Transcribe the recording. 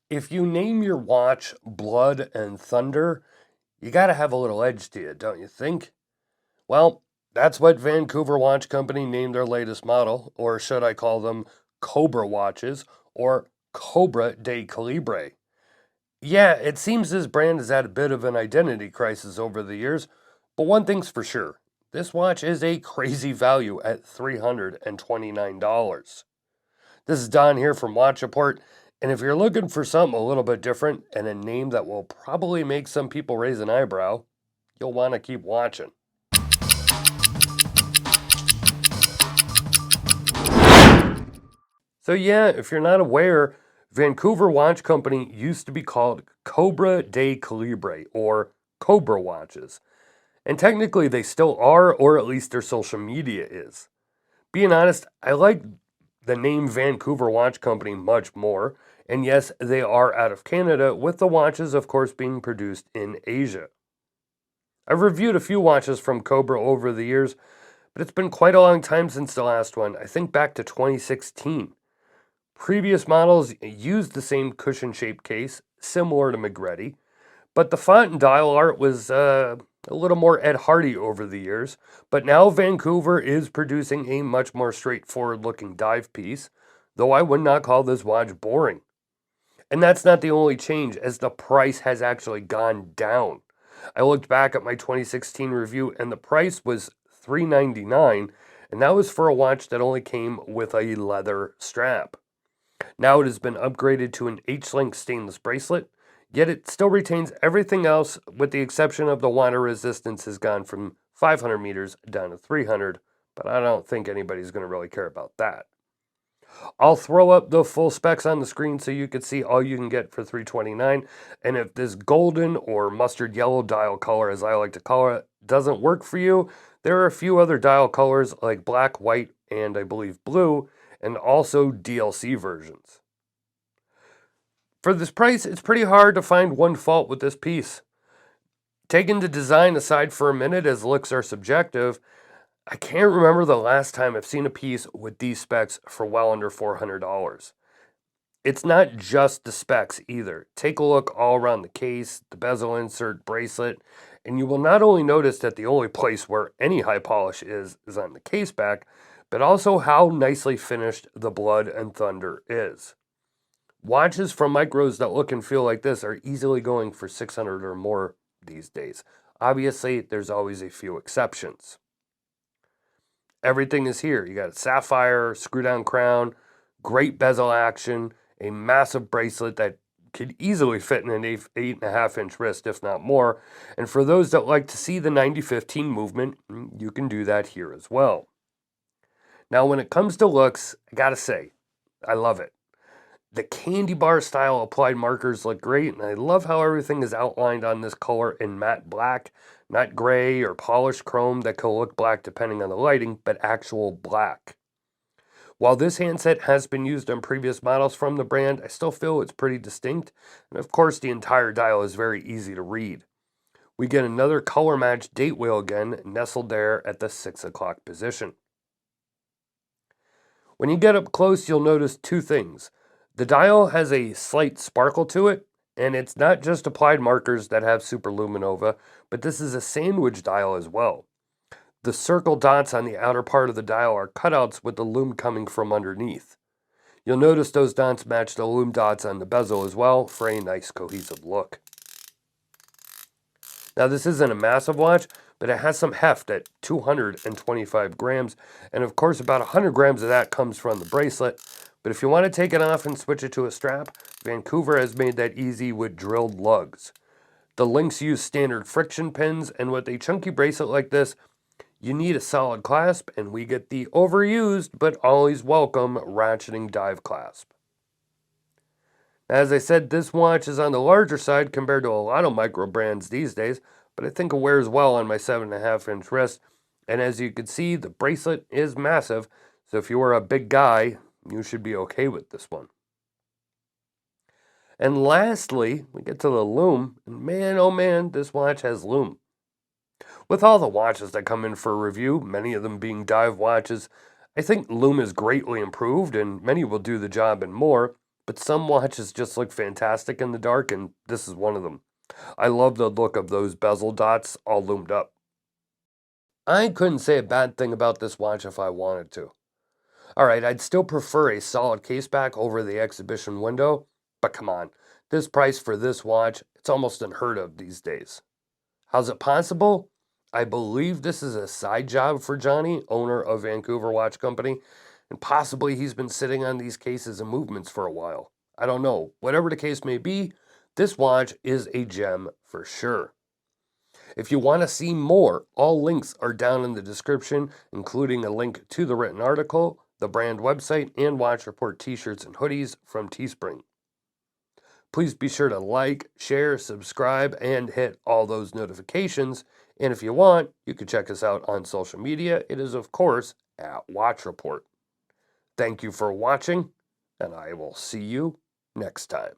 If you name your watch Blood and Thunder, you gotta have a little edge to it, don't you think? Well, that's what Vancouver Watch Company named their latest model, or should I call them Cobra Watches, or Cobra de Calibre. Yeah, it seems this brand has had a bit of an identity crisis over the years, but one thing's for sure. This watch is a crazy value at $329. This is Don here from Watch Report, and if you're looking for something a little bit different and a name that will probably make some people raise an eyebrow, you'll want to keep watching. So yeah, if you're not aware, Vancouver Watch Company used to be called Cobra de Calibre, or Cobra Watches. And technically they still are, or at least their social media is. Being honest, I like the name Vancouver Watch Company much more. And yes, they are out of Canada, with the watches, of course, being produced in Asia. I've reviewed a few watches from Cobra over the years, but it's been quite a long time since the last one. I think back to 2016. Previous models used the same cushion-shaped case, similar to Magretti, but the font and dial art was a little more Ed Hardy over the years. But now Vancouver is producing a much more straightforward-looking dive piece, though I would not call this watch boring. And that's not the only change, as the price has actually gone down. I looked back at my 2016 review, and the price was $399, and that was for a watch that only came with a leather strap. Now it has been upgraded to an H-link stainless bracelet, yet it still retains everything else with the exception of the water resistance has gone from 500 meters down to 300, but I don't think anybody's going to really care about that. I'll throw up the full specs on the screen so you can see all you can get for $329, and if this golden or mustard yellow dial color, as I like to call it, doesn't work for you, there are a few other dial colors like black, white, and I believe blue, and also DLC versions. For this price, it's pretty hard to find one fault with this piece. Taking the design aside for a minute, as looks are subjective, I can't remember the last time I've seen a piece with these specs for well under $400. It's not just the specs either. Take a look all around the case, the bezel insert, bracelet, and you will not only notice that the only place where any high polish is on the case back, but also how nicely finished the Blood and Thunder is. Watches from micros that look and feel like this are easily going for $600 or more these days. Obviously, there's always a few exceptions. Everything is here. You got a sapphire, screw down crown, great bezel action, a massive bracelet that could easily fit in an 8.5-inch wrist, if not more. And for those that like to see the 90-15 movement, you can do that here as well. Now, when it comes to looks, I gotta say, I love it. The candy bar style applied markers look great, and I love how everything is outlined on this color in matte black, not gray or polished chrome that could look black depending on the lighting, but actual black. While this handset has been used on previous models from the brand, I still feel it's pretty distinct, and of course the entire dial is very easy to read. We get another color matched date wheel again, nestled there at the 6 o'clock position. When you get up close, you'll notice two things. The dial has a slight sparkle to it, and it's not just applied markers that have superluminova, but this is a sandwich dial as well. The circle dots on the outer part of the dial are cutouts with the lume coming from underneath. You'll notice those dots match the lume dots on the bezel as well for a nice cohesive look. Now this isn't a massive watch, but it has some heft at 225 grams, and of course about 100 grams of that comes from the bracelet. But if you want to take it off and switch it to a strap, Vancouver has made that easy with drilled lugs. The links use standard friction pins, and with a chunky bracelet like this, you need a solid clasp, and we get the overused but always welcome ratcheting dive clasp. As I said, this watch is on the larger side compared to a lot of micro brands these days, but I think it wears well on my 7.5-inch wrist. And as you can see, the bracelet is massive, so if you are a big guy, you should be okay with this one. And lastly, we get to the lume, and man, oh man, this watch has lume. With all the watches that come in for review, many of them being dive watches, I think lume is greatly improved, and many will do the job and more. but some watches just look fantastic in the dark, and this is one of them. I love the look of those bezel dots all loomed up. I couldn't say a bad thing about this watch if I wanted to. Alright, I'd still prefer a solid case back over the exhibition window, but come on, this price for this watch, it's almost unheard of these days. How's it possible? I believe this is a side job for Johnny, owner of Vancouver Watch Company, and possibly he's been sitting on these cases and movements for a while. I don't know. Whatever the case may be, this watch is a gem for sure. If you want to see more, all links are down in the description, including a link to the written article, the brand website, and Watch Report t-shirts and hoodies from Teespring. Please be sure to like, share, subscribe, and hit all those notifications. And if you want, you can check us out on social media. It is, of course, at Watch Report. Thank you for watching, and I will see you next time.